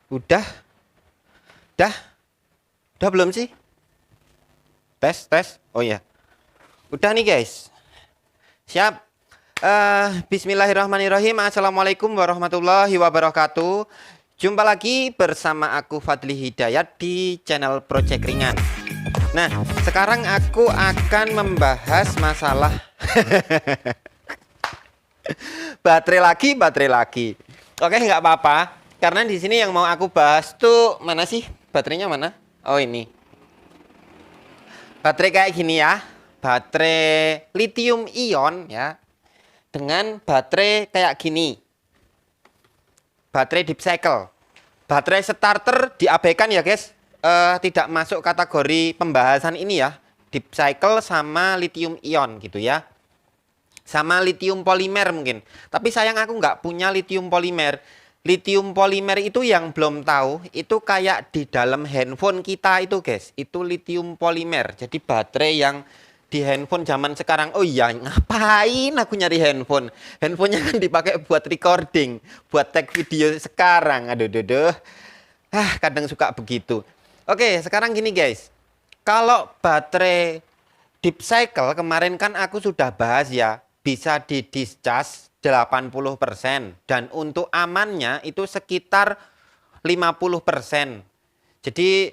Udah, dah, udah belum sih? Tes, tes. Oh ya, udah nih guys. Siap. Bismillahirrahmanirrahim. Assalamualaikum warahmatullahi wabarakatuh. Jumpa lagi bersama aku Fadli Hidayat di channel Project Ringan. Nah, sekarang aku akan membahas masalah baterai lagi. Oke, nggak apa-apa. Karena di sini yang mau aku bahas tuh mana sih? Baterainya mana? Oh, ini. Baterai kayak gini ya. Baterai lithium ion ya. Dengan baterai kayak gini. Baterai deep cycle. Baterai starter diabaikan ya, guys. Tidak masuk kategori pembahasan ini ya. Deep cycle sama lithium ion gitu ya. Sama lithium polimer mungkin. Tapi sayang aku nggak punya lithium polimer. Lithium polimer itu yang belum tahu, itu kayak di dalam handphone kita itu guys. Itu lithium polimer. Jadi baterai yang di handphone zaman sekarang. Oh iya, ngapain aku nyari handphone? Handphonenya kan dipakai buat recording, buat tag video sekarang. Aduh, aduh, aduh. Kadang suka begitu. Oke, sekarang gini guys. Kalau baterai deep cycle kemarin kan aku sudah bahas ya, bisa di discharge 80% dan untuk amannya itu sekitar 50%. Jadi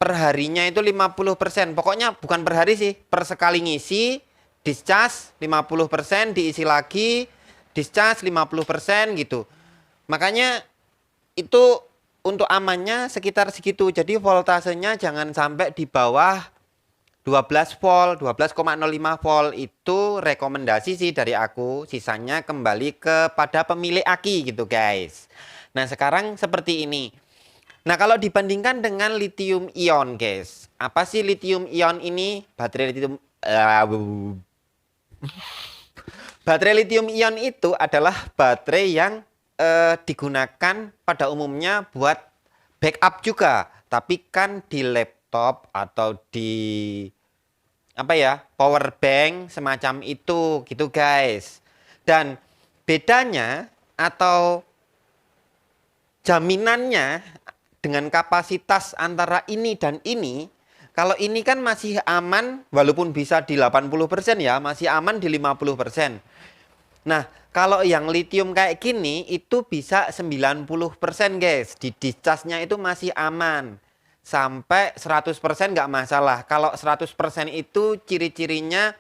perharinya itu 50%. Pokoknya bukan per hari sih, per sekali ngisi discharge 50%, diisi lagi discharge 50% gitu. Makanya itu untuk amannya sekitar segitu. Jadi voltasenya jangan sampai di bawah 12 volt, 12,05 volt itu rekomendasi sih dari aku. Sisanya kembali kepada pemilik aki gitu guys. Nah sekarang seperti ini. Nah kalau dibandingkan dengan lithium ion guys. Apa sih lithium ion ini? Baterai lithium ion itu adalah baterai yang digunakan pada umumnya buat backup juga. Tapi kan di laptop atau di apa ya, power bank semacam itu gitu guys. Dan bedanya atau jaminannya dengan kapasitas antara ini dan ini, kalau ini kan masih aman walaupun bisa di 80% ya, masih aman di 50%. Nah, kalau yang lithium kayak gini itu bisa 90% guys. Di discharge-nya itu masih aman. Sampai 100% nggak masalah. Kalau 100% itu ciri-cirinya,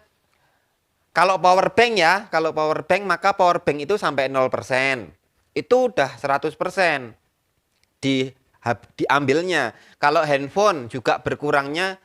kalau power bank ya, kalau power bank maka power bank itu sampai 0%. Itu udah 100% diambilnya. Kalau handphone juga berkurangnya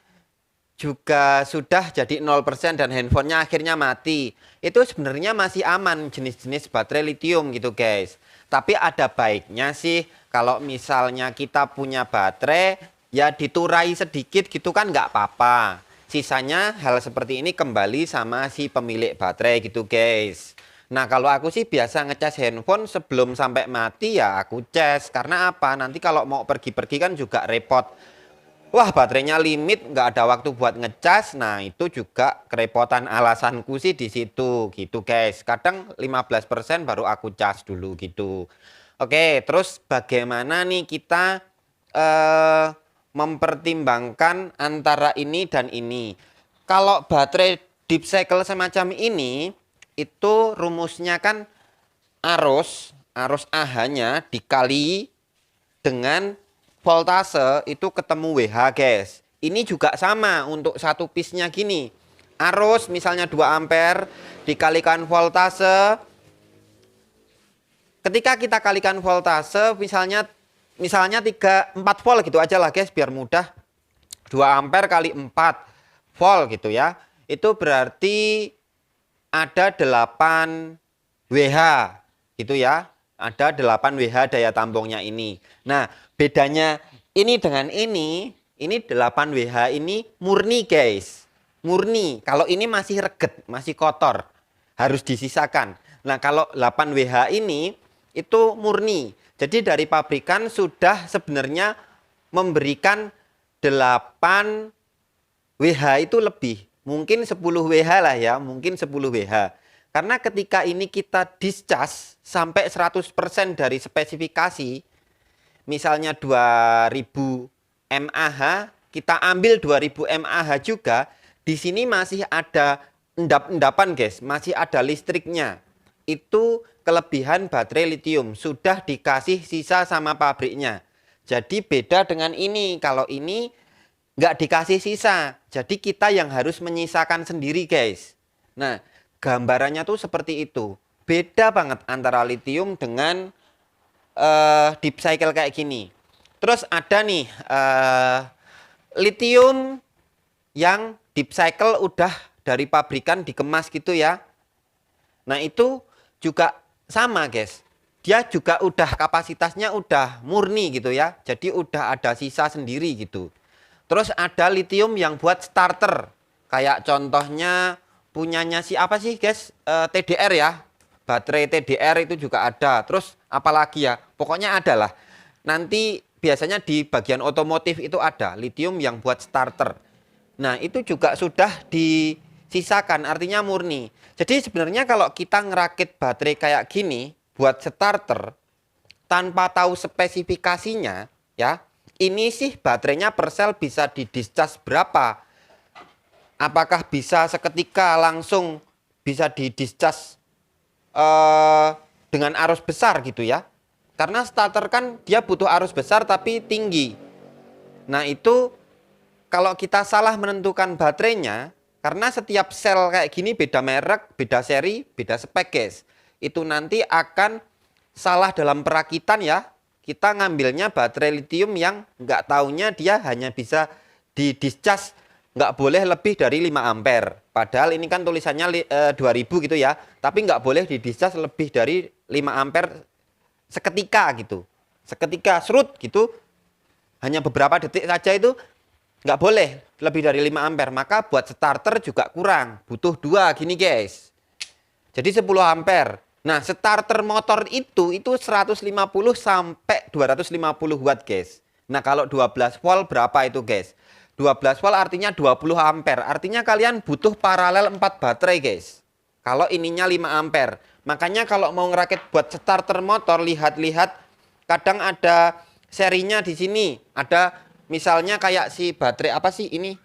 juga sudah jadi 0% dan handphonenya akhirnya mati. Itu sebenarnya masih aman jenis-jenis baterai lithium gitu guys. Tapi ada baiknya sih kalau misalnya kita punya baterai ya diturai sedikit gitu kan nggak apa-apa. Sisanya hal seperti ini kembali sama si pemilik baterai gitu guys. Nah kalau aku sih biasa ngecas handphone sebelum sampai mati ya aku cas. Karena apa? Nanti kalau mau pergi-pergi kan juga repot. Wah baterainya limit, nggak ada waktu buat ngecas. Nah itu juga kerepotan alasanku sih di situ gitu guys. Kadang 15% baru aku cas dulu gitu. Oke, terus bagaimana nih kita mempertimbangkan antara ini dan ini. Kalau baterai deep cycle semacam ini, itu rumusnya kan arus AH-nya dikali dengan voltase itu ketemu WH guys. Ini juga sama untuk satu piece-nya gini. Arus misalnya 2 ampere dikalikan voltase. Ketika kita kalikan voltase misalnya 4 volt gitu aja lah guys biar mudah. 2 ampere kali 4 volt gitu ya. Itu berarti ada 8 WH gitu ya. Ada 8 WH daya tampungnya ini. Nah, bedanya ini dengan ini 8 WH ini murni guys. Murni. Kalau ini masih reget, masih kotor. Harus disisakan. Nah, kalau 8 WH ini itu murni. Jadi dari pabrikan sudah sebenarnya memberikan 8 WH itu lebih. Mungkin 10 WH lah ya, mungkin 10 WH. Karena ketika ini kita discharge sampai 100% dari spesifikasi, misalnya 2000 mAh, kita ambil 2000 mAh juga, di sini masih ada endap-endapan guys, masih ada listriknya. Itu kelebihan baterai lithium, sudah dikasih sisa sama pabriknya. Jadi beda dengan ini, kalau ini nggak dikasih sisa, jadi kita yang harus menyisakan sendiri guys. Nah, gambarannya tuh seperti itu. Beda banget antara lithium dengan deep cycle kayak gini. Terus ada nih lithium yang deep cycle udah dari pabrikan dikemas gitu ya. Nah itu juga sama guys. Dia juga udah kapasitasnya udah murni gitu ya. Jadi udah ada sisa sendiri gitu. Terus ada lithium yang buat starter. Kayak contohnya punyanya si apa sih guys? TDR ya. Baterai TDR itu juga ada. Terus apalagi ya? Pokoknya ada lah. Nanti biasanya di bagian otomotif itu ada lithium yang buat starter. Nah itu juga sudah disisakan, artinya murni. Jadi sebenarnya kalau kita ngerakit baterai kayak gini buat starter tanpa tahu spesifikasinya ya, ini sih baterainya per sel bisa didischarge berapa, apakah bisa seketika langsung bisa didischarge dengan arus besar gitu ya, karena starter kan dia butuh arus besar tapi tinggi. Nah itu kalau kita salah menentukan baterainya, karena setiap sel kayak gini beda merek, beda seri, beda spek guys. Itu nanti akan salah dalam perakitan ya. Kita ngambilnya baterai lithium yang nggak taunya dia hanya bisa didischarge nggak boleh lebih dari 5 ampere. Padahal ini kan tulisannya 2000 gitu ya. Tapi nggak boleh didischarge lebih dari 5 ampere seketika gitu. Seketika serut gitu. Hanya beberapa detik saja itu nggak boleh lebih dari 5 ampere. Maka buat starter juga kurang. Butuh 2 gini guys. Jadi 10 ampere. Nah starter motor itu 150 sampai 250 watt guys. Nah kalau 12 volt berapa itu guys? 12 volt artinya 20 ampere. Artinya kalian butuh paralel 4 baterai guys. Kalau ininya 5 ampere. Makanya kalau mau ngerakit buat starter motor, lihat-lihat kadang ada serinya di sini. Ada misalnya kayak si baterai apa sih ini?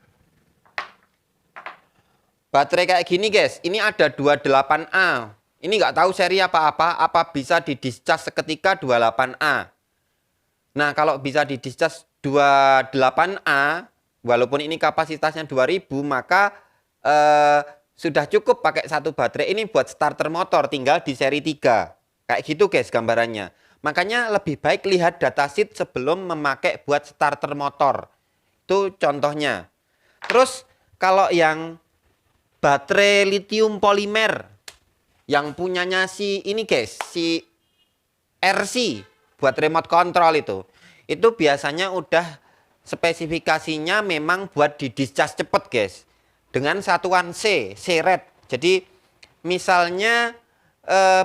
Baterai kayak gini guys. Ini ada 28A. Ini nggak tahu seri apa-apa. Apa bisa didischarge seketika 28A. Nah kalau bisa didischarge 28A, walaupun ini kapasitasnya 2000, maka sudah cukup pakai satu baterai ini buat starter motor, tinggal di seri 3. Kayak gitu guys gambarannya. Makanya lebih baik lihat datasheet sebelum memakai buat starter motor. Itu contohnya. Terus kalau yang baterai lithium polimer yang punyanya si ini guys, si RC buat remote control itu biasanya udah spesifikasinya memang buat didischarge cepet guys, dengan satuan C-rate. Jadi misalnya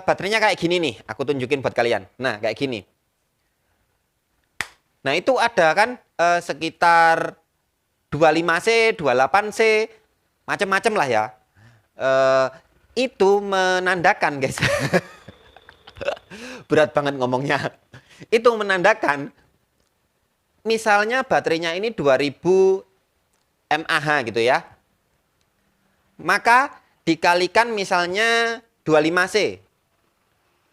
baterainya kayak gini nih, aku tunjukin buat kalian. Nah kayak gini. Nah itu ada kan sekitar 25C, 28C, macam-macam lah ya. Itu menandakan guys. Berat banget ngomongnya. Itu menandakan misalnya baterainya ini 2000 mAh gitu ya. Maka dikalikan misalnya 25C.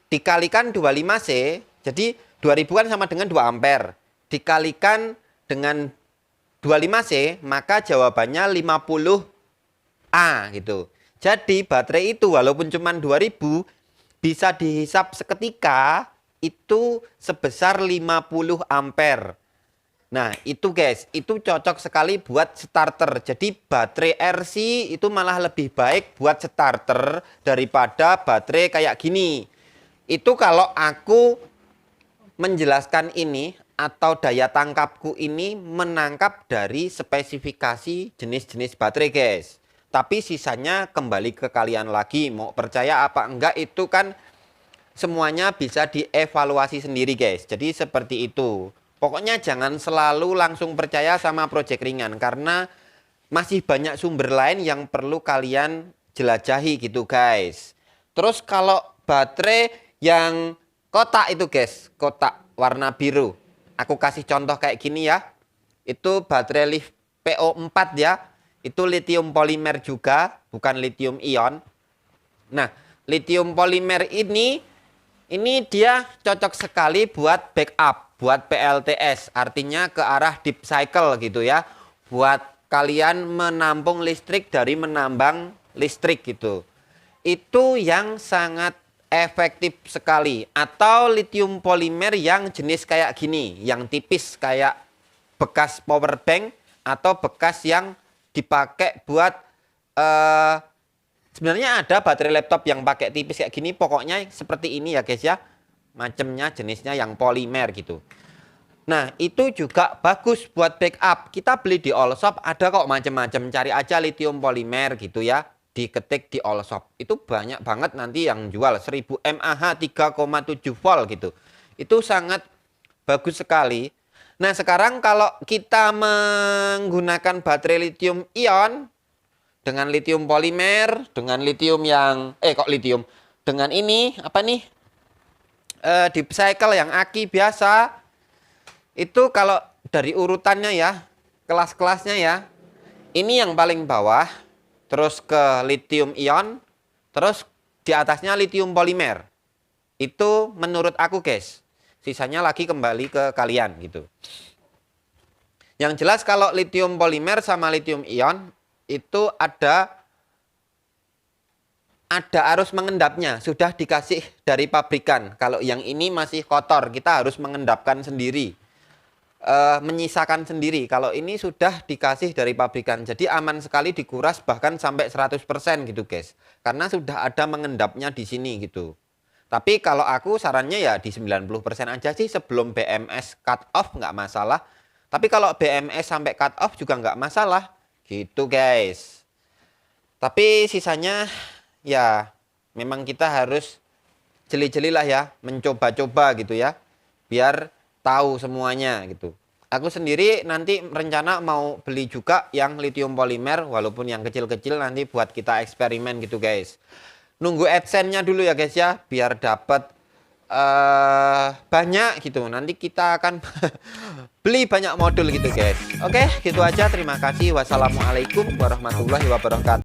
Dikalikan 25C, jadi 2000 kan sama dengan 2 ampere. Dikalikan dengan 25C, maka jawabannya 50A gitu. Jadi baterai itu walaupun cuma 2000 bisa dihisap seketika itu sebesar 50 ampere. Nah itu guys, itu cocok sekali buat starter. Jadi baterai RC itu malah lebih baik buat starter daripada baterai kayak gini. Itu kalau aku menjelaskan ini atau daya tangkapku ini menangkap dari spesifikasi jenis-jenis baterai guys. Tapi sisanya kembali ke kalian lagi, mau percaya apa enggak itu kan semuanya bisa dievaluasi sendiri guys. Jadi seperti itu. Pokoknya jangan selalu langsung percaya sama project ringan, karena masih banyak sumber lain yang perlu kalian jelajahi gitu guys. Terus kalau baterai yang kotak itu guys, kotak warna biru. Aku kasih contoh kayak gini ya. Itu baterai PO4 ya. Itu lithium polimer juga, bukan lithium ion. Nah, lithium polimer ini dia cocok sekali buat backup, buat PLTS. Artinya ke arah deep cycle gitu ya. Buat kalian menampung listrik dari menambang listrik gitu. Itu yang sangat efektif sekali. Atau lithium polimer yang jenis kayak gini, yang tipis kayak bekas power bank atau bekas yang dipakai buat sebenarnya ada baterai laptop yang pakai tipis kayak gini, pokoknya seperti ini ya guys ya. Macamnya jenisnya yang polimer gitu. Nah, itu juga bagus buat backup. Kita beli di all shop ada kok macam-macam. Cari aja lithium polimer gitu ya. Diketik di all shop. Itu banyak banget nanti yang jual 1000 mAh 3,7 volt gitu. Itu sangat bagus sekali. Nah, sekarang kalau kita menggunakan baterai lithium ion dengan lithium polimer, dengan lithium yang lithium dengan ini apa nih? Deep cycle yang aki biasa. Itu kalau dari urutannya ya, kelas-kelasnya ya. Ini yang paling bawah, terus ke lithium ion, terus di atasnya lithium polimer. Itu menurut aku guys. Sisanya lagi kembali ke kalian gitu. Yang jelas kalau lithium polimer sama lithium ion itu ada arus mengendapnya. Sudah dikasih dari pabrikan. Kalau yang ini masih kotor, kita harus mengendapkan sendiri. Menyisakan sendiri. Kalau ini sudah dikasih dari pabrikan. Jadi aman sekali dikuras bahkan sampai 100% gitu guys. Karena sudah ada mengendapnya di sini gitu. Tapi kalau aku sarannya ya di 90% aja sih sebelum BMS cut off nggak masalah. Tapi kalau BMS sampai cut off juga nggak masalah. Gitu guys. Tapi sisanya ya memang kita harus jeli-jeli lah ya. Mencoba-coba gitu ya. Biar tahu semuanya gitu. Aku sendiri nanti rencana mau beli juga yang lithium polimer walaupun yang kecil-kecil nanti buat kita eksperimen gitu guys. Nunggu AdSense-nya dulu ya guys ya biar dapat banyak gitu. Nanti kita akan beli banyak modul gitu guys. Oke, gitu aja. Terima kasih. Wassalamualaikum warahmatullahi wabarakatuh.